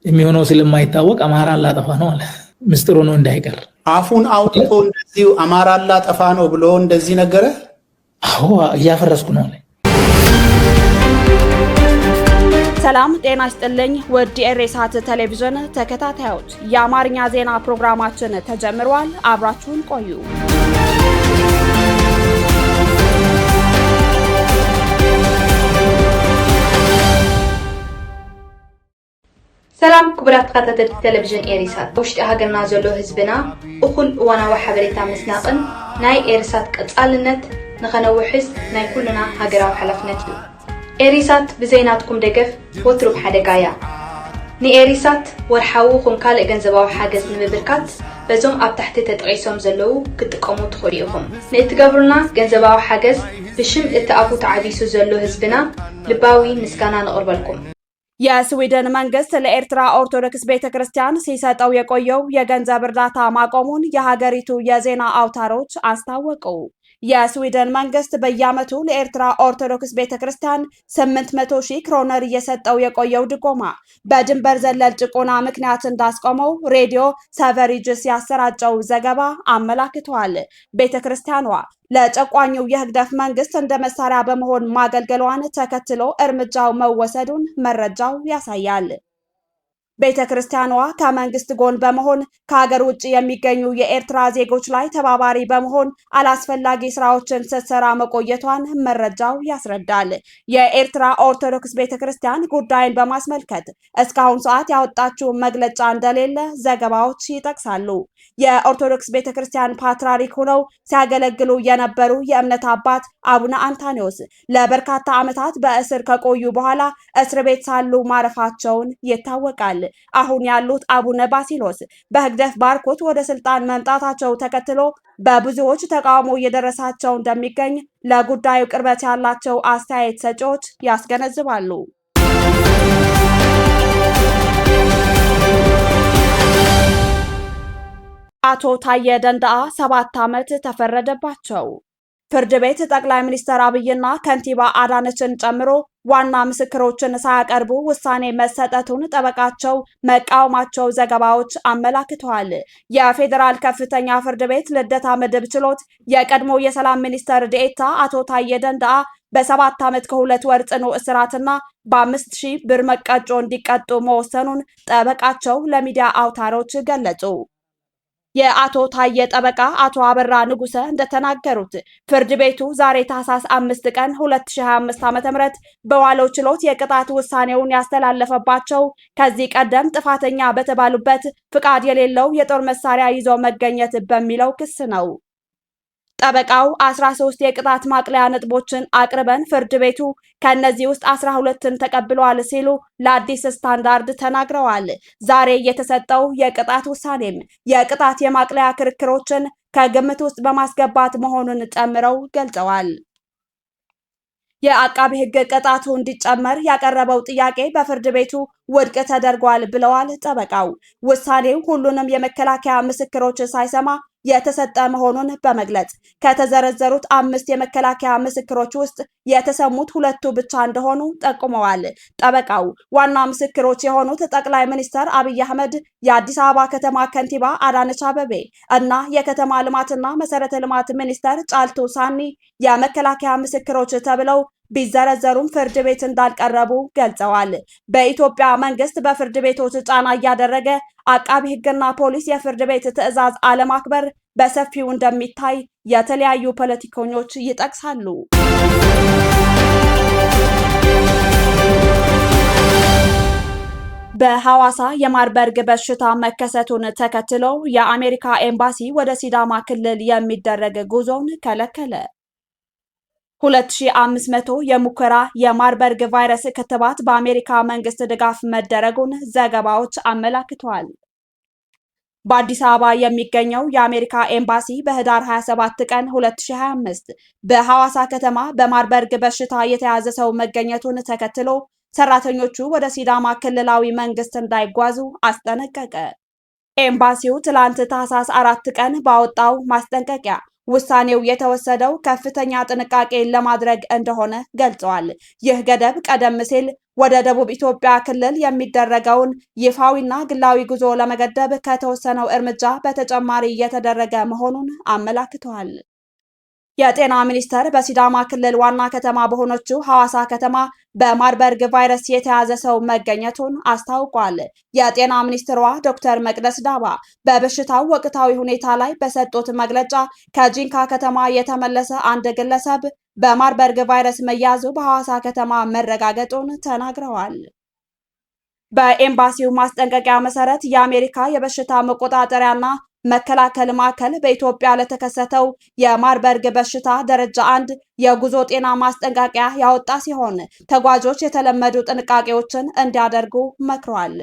የሚሆነው ስለማይታወቅ አማራን ላጠፋ ነው አለ። ምስጢሩ ነው እንዳይቀር አፉን አውጥቶ እንደዚህ አማራን ላጠፋ ነው ብሎ እንደዚህ ነገረ። አዎ እያፈረስኩ ነው አለ። ሰላም ጤና ይስጥልኝ ውድ የኢሬሳት ቴሌቪዥን ተከታታዮች፣ የአማርኛ ዜና ፕሮግራማችን ተጀምሯል። አብራችሁን ቆዩ። ሰላም ክቡራት ተከታተልቲ ቴሌቪዥን ኢሬሳት ውሽጢ ሃገርና ዘሎ ህዝብና እኩል እዋናዊ ሓበሬታ ምስናቅን ናይ ኢሬሳት ቀጻልነት ንኸነውሕዝ ናይ ኩልና ሃገራዊ ሓላፍነት እዩ። ኢሬሳት ብዘይናትኩም ደገፍ ወትሩ ሓደጋያ ንኢሬሳት ወርሓዊ ኹም ካልእ ገንዘባዊ ሓገዝ ንምብርካት በዞም ኣብ ታሕቲ ተጠቂሶም ዘለዉ ክትጥቀሙ ትኽእሉ ኢኹም። ንእትገብሩና ገንዘባዊ ሓገዝ ብሽም እቲ ኣፉ ተዓቢሱ ዘሎ ህዝብና ልባዊ ምስጋና ነቕርበልኩም። የስዊድን መንግስት ለኤርትራ ኦርቶዶክስ ቤተክርስቲያን ሲሰጠው የቆየው የገንዘብ እርዳታ ማቆሙን የሀገሪቱ የዜና አውታሮች አስታወቁ። የስዊድን መንግስት በየዓመቱ ለኤርትራ ኦርቶዶክስ ቤተክርስቲያን 800,000 ክሮነር እየሰጠው የቆየው ድጎማ በድንበር ዘለል ጭቆና ምክንያት እንዳስቆመው ሬዲዮ ሰቨሪጅስ ያሰራጨው ዘገባ አመላክቷል። ቤተክርስቲያኗ ለጨቋኙ የህግደፍ መንግስት እንደ መሳሪያ በመሆን ማገልገሏን ተከትሎ እርምጃው መወሰዱን መረጃው ያሳያል። ቤተክርስቲያኗ ከመንግስት ጎን በመሆን ከሀገር ውጭ የሚገኙ የኤርትራ ዜጎች ላይ ተባባሪ በመሆን አላስፈላጊ ስራዎችን ስትሰራ መቆየቷን መረጃው ያስረዳል። የኤርትራ ኦርቶዶክስ ቤተክርስቲያን ጉዳይን በማስመልከት እስካሁን ሰዓት ያወጣችው መግለጫ እንደሌለ ዘገባዎች ይጠቅሳሉ። የኦርቶዶክስ ቤተክርስቲያን ፓትርያርክ ሆነው ሲያገለግሉ የነበሩ የእምነት አባት አቡነ አንታኒዮስ ለበርካታ ዓመታት በእስር ከቆዩ በኋላ እስር ቤት ሳሉ ማረፋቸውን ይታወቃል። አሁን ያሉት አቡነ ባሲሎስ በህግደፍ ባርኮት ወደ ስልጣን መምጣታቸው ተከትሎ በብዙዎች ተቃውሞ እየደረሳቸው እንደሚገኝ ለጉዳዩ ቅርበት ያላቸው አስተያየት ሰጪዎች ያስገነዝባሉ። አቶ ታዬ ደንደአ 7 ዓመት ተፈረደባቸው። ፍርድ ቤት ጠቅላይ ሚኒስትር አብይና ከንቲባ አዳነችን ጨምሮ ዋና ምስክሮችን ሳያቀርቡ ውሳኔ መሰጠቱን ጠበቃቸው መቃወማቸው ዘገባዎች አመላክተዋል። የፌዴራል ከፍተኛ ፍርድ ቤት ልደታ ምድብ ችሎት የቀድሞ የሰላም ሚኒስትር ዴኤታ አቶ ታዬ ደንደአ በ7 ዓመት ከ2 ወር ጽኑ እስራትና በ5,000 ብር መቀጮ እንዲቀጡ መወሰኑን ጠበቃቸው ለሚዲያ አውታሮች ገለጹ። የአቶ ታዬ ጠበቃ አቶ አበራ ንጉሰ እንደተናገሩት ፍርድ ቤቱ ዛሬ ታህሳስ 5 ቀን 2025 ዓ.ም በዋለው ችሎት የቅጣት ውሳኔውን ያስተላለፈባቸው ከዚህ ቀደም ጥፋተኛ በተባሉበት ፍቃድ የሌለው የጦር መሳሪያ ይዞ መገኘት በሚለው ክስ ነው። ጠበቃው 13 የቅጣት ማቅለያ ነጥቦችን አቅርበን ፍርድ ቤቱ ከነዚህ ውስጥ 12ን ተቀብሏል ሲሉ ለአዲስ ስታንዳርድ ተናግረዋል። ዛሬ የተሰጠው የቅጣት ውሳኔም የቅጣት የማቅለያ ክርክሮችን ከግምት ውስጥ በማስገባት መሆኑን ጨምረው ገልጸዋል። የአቃቢ ሕግ ቅጣቱ እንዲጨመር ያቀረበው ጥያቄ በፍርድ ቤቱ ውድቅ ተደርጓል ብለዋል ጠበቃው። ውሳኔው ሁሉንም የመከላከያ ምስክሮች ሳይሰማ የተሰጠ መሆኑን በመግለጽ ከተዘረዘሩት 5 የመከላከያ ምስክሮች ውስጥ የተሰሙት 2 ብቻ እንደሆኑ ጠቁመዋል። ጠበቃው ዋና ምስክሮች የሆኑት ጠቅላይ ሚኒስትር አብይ አህመድ፣ የአዲስ አበባ ከተማ ከንቲባ አዳነች አቤቤ እና የከተማ ልማትና መሰረተ ልማት ሚኒስትር ጫልቱ ሳኒ የመከላከያ ምስክሮች ተብለው ቢዘረዘሩም ፍርድ ቤት እንዳልቀረቡ ገልጸዋል። በኢትዮጵያ መንግስት በፍርድ ቤቶች ጫና እያደረገ አቃቢ ሕግና ፖሊስ የፍርድ ቤት ትዕዛዝ አለማክበር በሰፊው እንደሚታይ የተለያዩ ፖለቲከኞች ይጠቅሳሉ። በሐዋሳ የማርበርግ በሽታ መከሰቱን ተከትሎ የአሜሪካ ኤምባሲ ወደ ሲዳማ ክልል የሚደረግ ጉዞን ከለከለ። 2500 የሙከራ የማርበርግ ቫይረስ ክትባት በአሜሪካ መንግስት ድጋፍ መደረጉን ዘገባዎች አመላክተዋል። በአዲስ አበባ የሚገኘው የአሜሪካ ኤምባሲ በህዳር 27 ቀን 2025 በሐዋሳ ከተማ በማርበርግ በሽታ የተያዘ ሰው መገኘቱን ተከትሎ ሰራተኞቹ ወደ ሲዳማ ክልላዊ መንግስት እንዳይጓዙ አስጠነቀቀ። ኤምባሲው ትላንት ታህሳስ 4 ቀን ባወጣው ማስጠንቀቂያ ውሳኔው የተወሰደው ከፍተኛ ጥንቃቄ ለማድረግ እንደሆነ ገልጸዋል። ይህ ገደብ ቀደም ሲል ወደ ደቡብ ኢትዮጵያ ክልል የሚደረገውን ይፋዊና ግላዊ ጉዞ ለመገደብ ከተወሰነው እርምጃ በተጨማሪ የተደረገ መሆኑን አመላክተዋል። የጤና ሚኒስቴር በሲዳማ ክልል ዋና ከተማ በሆነችው ሐዋሳ ከተማ በማርበርግ ቫይረስ የተያዘ ሰው መገኘቱን አስታውቋል። የጤና ሚኒስትሯ ዶክተር መቅደስ ዳባ በበሽታው ወቅታዊ ሁኔታ ላይ በሰጡት መግለጫ ከጂንካ ከተማ የተመለሰ አንድ ግለሰብ በማርበርግ ቫይረስ መያዙ በሐዋሳ ከተማ መረጋገጡን ተናግረዋል። በኤምባሲው ማስጠንቀቂያ መሰረት የአሜሪካ የበሽታ መቆጣጠሪያና መከላከል ማዕከል በኢትዮጵያ ለተከሰተው የማርበርግ በሽታ ደረጃ 1 የጉዞ ጤና ማስጠንቀቂያ ያወጣ ሲሆን ተጓዦች የተለመዱ ጥንቃቄዎችን እንዲያደርጉ መክሯል።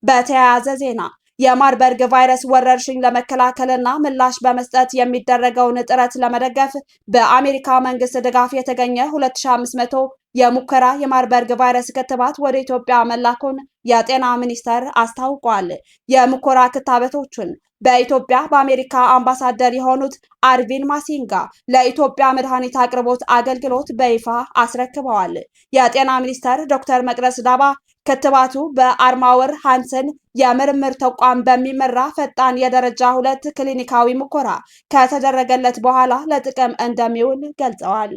በተያያዘ ዜና የማርበርግ ቫይረስ ወረርሽኝ ለመከላከልና ምላሽ በመስጠት የሚደረገውን ጥረት ለመደገፍ በአሜሪካ መንግስት ድጋፍ የተገኘ 2500 የሙከራ የማርበርግ ቫይረስ ክትባት ወደ ኢትዮጵያ መላኩን የጤና ሚኒስቴር አስታውቋል። የሙከራ ክትባቶችን በኢትዮጵያ በአሜሪካ አምባሳደር የሆኑት አርቪን ማሲንጋ ለኢትዮጵያ መድኃኒት አቅርቦት አገልግሎት በይፋ አስረክበዋል። የጤና ሚኒስቴር ዶክተር መቅደስ ዳባ ክትባቱ በአርማወር ሃንሰን የምርምር ተቋም በሚመራ ፈጣን የደረጃ 2 ክሊኒካዊ ሙከራ ከተደረገለት በኋላ ለጥቅም እንደሚውል ገልጸዋል።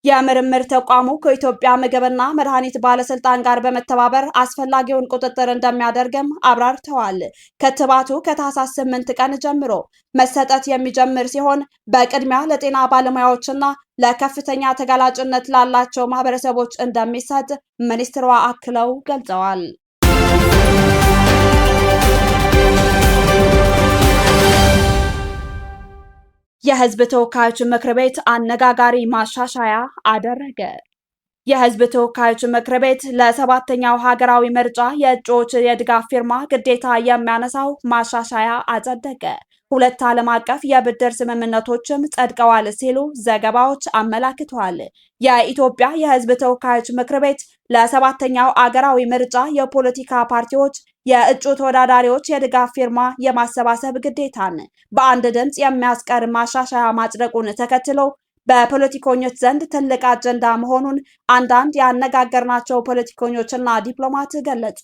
የምርምር ተቋሙ ከኢትዮጵያ ምግብና መድኃኒት ባለስልጣን ጋር በመተባበር አስፈላጊውን ቁጥጥር እንደሚያደርግም አብራርተዋል። ክትባቱ ከታህሳስ 8 ቀን ጀምሮ መሰጠት የሚጀምር ሲሆን በቅድሚያ ለጤና ባለሙያዎችና ለከፍተኛ ተጋላጭነት ላላቸው ማህበረሰቦች እንደሚሰጥ ሚኒስትሯ አክለው ገልጸዋል። የህዝብ ተወካዮች ምክር ቤት አነጋጋሪ ማሻሻያ አደረገ። የህዝብ ተወካዮች ምክር ቤት ለ7ኛው ሀገራዊ ምርጫ የእጩዎች የድጋፍ ፊርማ ግዴታ የሚያነሳው ማሻሻያ አጸደቀ። 2 ዓለም አቀፍ የብድር ስምምነቶችም ጸድቀዋል ሲሉ ዘገባዎች አመላክተዋል። የኢትዮጵያ የህዝብ ተወካዮች ምክር ቤት ለ7ኛው አገራዊ ምርጫ የፖለቲካ ፓርቲዎች የእጩ ተወዳዳሪዎች የድጋፍ ፊርማ የማሰባሰብ ግዴታን በአንድ ድምፅ የሚያስቀር ማሻሻያ ማጽደቁን ተከትሎ በፖለቲከኞች ዘንድ ትልቅ አጀንዳ መሆኑን አንዳንድ ያነጋገርናቸው ፖለቲከኞችና ዲፕሎማት ገለጹ።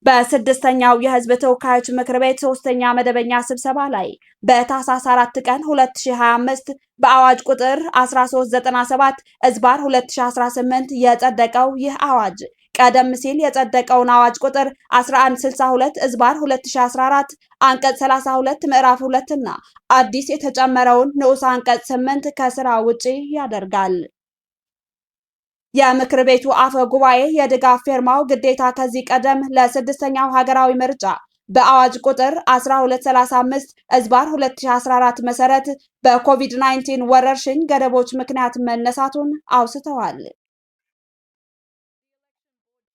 በስድስተኛው የህዝብ ተወካዮች ምክር ቤት 3ኛ መደበኛ ስብሰባ ላይ በታህሳስ 4 ቀን 2025 በአዋጅ ቁጥር 1397/2018 የጸደቀው ይህ አዋጅ ቀደም ሲል የጸደቀውን አዋጅ ቁጥር 1162/2014 አንቀጽ 32 ምዕራፍ 2 እና አዲስ የተጨመረውን ንዑስ አንቀጽ 8 ከስራ ውጪ ያደርጋል። የምክር ቤቱ አፈ ጉባኤ የድጋፍ ፊርማው ግዴታ ከዚህ ቀደም ለ6ኛው ሀገራዊ ምርጫ በአዋጅ ቁጥር 1235/2014 መሰረት በኮቪድ-19 ወረርሽኝ ገደቦች ምክንያት መነሳቱን አውስተዋል።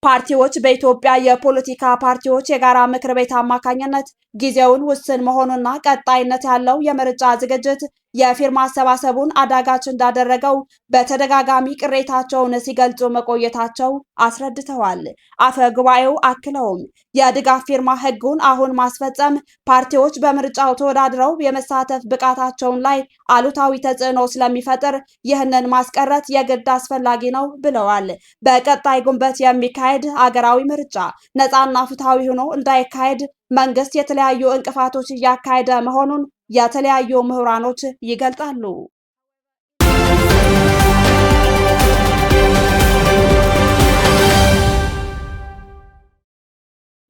ፓርቲዎች በኢትዮጵያ የፖለቲካ ፓርቲዎች የጋራ ምክር ቤት አማካኝነት ጊዜውን ውስን መሆኑና ቀጣይነት ያለው የምርጫ ዝግጅት የፊርማ አሰባሰቡን አዳጋች እንዳደረገው በተደጋጋሚ ቅሬታቸውን ሲገልጹ መቆየታቸው አስረድተዋል። አፈ ጉባኤው አክለውም የድጋፍ ፊርማ ሕጉን አሁን ማስፈጸም ፓርቲዎች በምርጫው ተወዳድረው የመሳተፍ ብቃታቸውን ላይ አሉታዊ ተጽዕኖ ስለሚፈጥር ይህንን ማስቀረት የግድ አስፈላጊ ነው ብለዋል። በቀጣይ ግንቦት የሚካሄድ አገራዊ ምርጫ ነፃና ፍትሐዊ ሆኖ እንዳይካሄድ መንግስት የተለያዩ እንቅፋቶች እያካሄደ መሆኑን የተለያዩ ምሁራኖች ይገልጻሉ።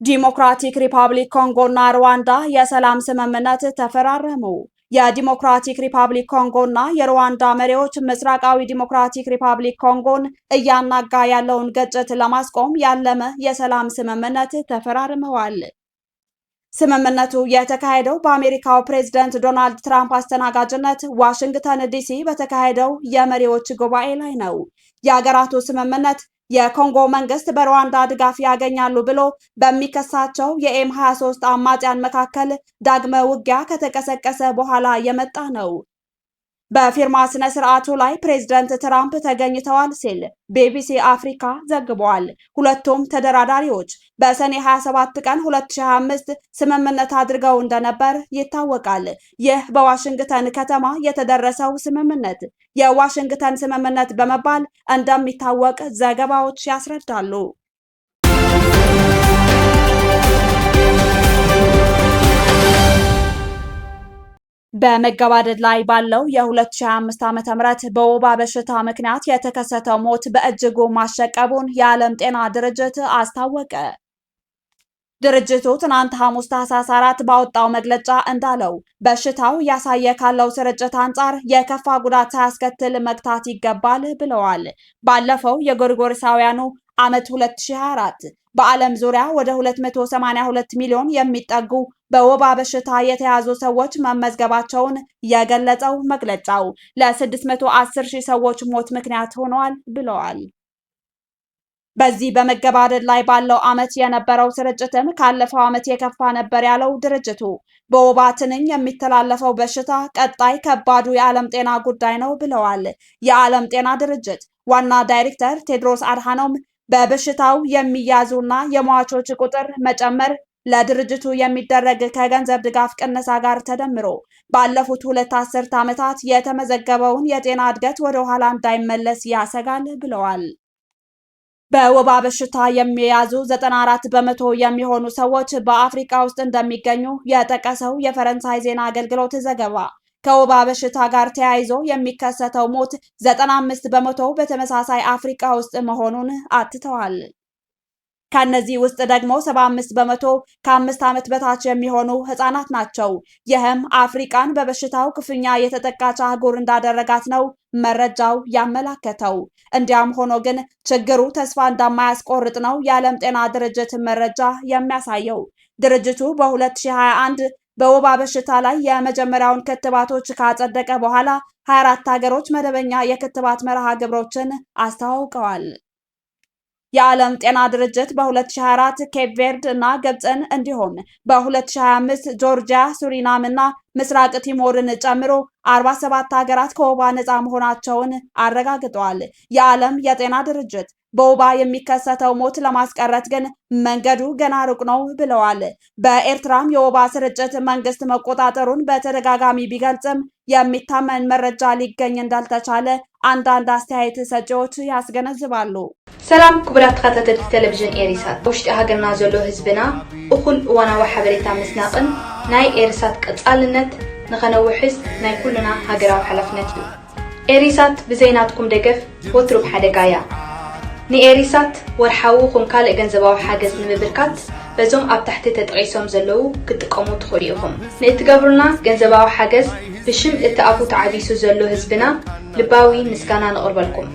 ዲሞክራቲክ ሪፐብሊክ ኮንጎ እና ሩዋንዳ የሰላም ስምምነት ተፈራረሙ። የዲሞክራቲክ ሪፐብሊክ ኮንጎ እና የሩዋንዳ መሪዎች ምስራቃዊ ዲሞክራቲክ ሪፐብሊክ ኮንጎን እያናጋ ያለውን ግጭት ለማስቆም ያለመ የሰላም ስምምነት ተፈራርመዋል። ስምምነቱ የተካሄደው በአሜሪካው ፕሬዝዳንት ዶናልድ ትራምፕ አስተናጋጅነት ዋሽንግተን ዲሲ በተካሄደው የመሪዎች ጉባኤ ላይ ነው። የሀገራቱ ስምምነት የኮንጎ መንግስት በሩዋንዳ ድጋፍ ያገኛሉ ብሎ በሚከሳቸው የኤም23 አማጽያን መካከል ዳግመ ውጊያ ከተቀሰቀሰ በኋላ የመጣ ነው። በፊርማ ስነ ስርዓቱ ላይ ፕሬዝዳንት ትራምፕ ተገኝተዋል ሲል ቢቢሲ አፍሪካ ዘግቧል። ሁለቱም ተደራዳሪዎች በሰኔ 27 ቀን 2025 ስምምነት አድርገው እንደነበር ይታወቃል። ይህ በዋሽንግተን ከተማ የተደረሰው ስምምነት የዋሽንግተን ስምምነት በመባል እንደሚታወቅ ዘገባዎች ያስረዳሉ። በመገባደድ ላይ ባለው የ2025 ዓ.ም በወባ በሽታ ምክንያት የተከሰተው ሞት በእጅጉ ማሸቀቡን የዓለም ጤና ድርጅት አስታወቀ። ድርጅቱ ትናንት ሐሙስ ታህሳስ 4 ባወጣው መግለጫ እንዳለው በሽታው እያሳየ ካለው ስርጭት አንጻር የከፋ ጉዳት ሳያስከትል መግታት ይገባል ብለዋል። ባለፈው የጎርጎሮሳውያኑ ዓመት 2024 በዓለም ዙሪያ ወደ 282 ሚሊዮን የሚጠጉ በወባ በሽታ የተያዙ ሰዎች መመዝገባቸውን የገለጸው መግለጫው ለ610 ሺህ ሰዎች ሞት ምክንያት ሆነዋል ብለዋል። በዚህ በመገባደድ ላይ ባለው ዓመት የነበረው ስርጭትም ካለፈው ዓመት የከፋ ነበር ያለው ድርጅቱ በወባ ትንኝ የሚተላለፈው በሽታ ቀጣይ ከባዱ የዓለም ጤና ጉዳይ ነው ብለዋል። የዓለም ጤና ድርጅት ዋና ዳይሬክተር ቴድሮስ አድሃኖም በበሽታው የሚያዙና የሟቾች ቁጥር መጨመር ለድርጅቱ የሚደረግ ከገንዘብ ድጋፍ ቅነሳ ጋር ተደምሮ ባለፉት 2 አስርት ዓመታት የተመዘገበውን የጤና እድገት ወደ ኋላ እንዳይመለስ ያሰጋል ብለዋል። በወባ በሽታ የሚያዙ 94 በመቶ የሚሆኑ ሰዎች በአፍሪካ ውስጥ እንደሚገኙ የጠቀሰው የፈረንሳይ ዜና አገልግሎት ዘገባ ከወባ በሽታ ጋር ተያይዞ የሚከሰተው ሞት 95 በመቶ በተመሳሳይ አፍሪካ ውስጥ መሆኑን አትተዋል። ከነዚህ ውስጥ ደግሞ 75 በመቶ ከ5 ዓመት በታች የሚሆኑ ህፃናት ናቸው። ይህም አፍሪካን በበሽታው ክፉኛ የተጠቃች አህጉር እንዳደረጋት ነው መረጃው ያመላከተው። እንዲያም ሆኖ ግን ችግሩ ተስፋ እንደማያስቆርጥ ነው የዓለም ጤና ድርጅት መረጃ የሚያሳየው። ድርጅቱ በ2021 በወባ በሽታ ላይ የመጀመሪያውን ክትባቶች ካጸደቀ በኋላ 24 ሀገሮች መደበኛ የክትባት መርሃ ግብሮችን አስተዋውቀዋል። የዓለም ጤና ድርጅት በ2024 ኬፕ ቬርድ እና ግብፅን እንዲሁም በ2025 ጆርጂያ፣ ሱሪናም እና ምስራቅ ቲሞርን ጨምሮ 47 ሀገራት ከወባ ነፃ መሆናቸውን አረጋግጠዋል። የዓለም የጤና ድርጅት በወባ የሚከሰተው ሞት ለማስቀረት ግን መንገዱ ገና ሩቅ ነው ብለዋል። በኤርትራም የወባ ስርጭት መንግስት መቆጣጠሩን በተደጋጋሚ ቢገልጽም የሚታመን መረጃ ሊገኝ እንዳልተቻለ አንዳንድ አስተያየት ሰጪዎች ያስገነዝባሉ። ሰላም ክቡራት ተከታተልቲ ቴሌቪዥን ኤሪሳት ውሽጢ ሃገርና ዘሎ ህዝብና እኩል እዋናዊ ሓበሬታ ምስናቅን ናይ ኤሪሳት ቀጻልነት ንኸነውሕዝ ናይ ኩልና ሃገራዊ ሓላፍነት እዩ። ኤሪሳት ብዘይናትኩም ደገፍ ወትሩ ብሓደጋ እያ። ንኤሪሳት ወርሓዊ ኹም ካልእ ገንዘባዊ ሓገዝ ንምብርካት በዞም ኣብ ታሕቲ ተጠቂሶም ዘለዉ ክትጥቀሙ ትኽእሉ ኢኹም። ንእትገብሩና ገንዘባዊ ሓገዝ ብሽም እቲ ኣፉ ተዓቢሱ ዘሎ ህዝብና ልባዊ ምስጋና ንቕርበልኩም።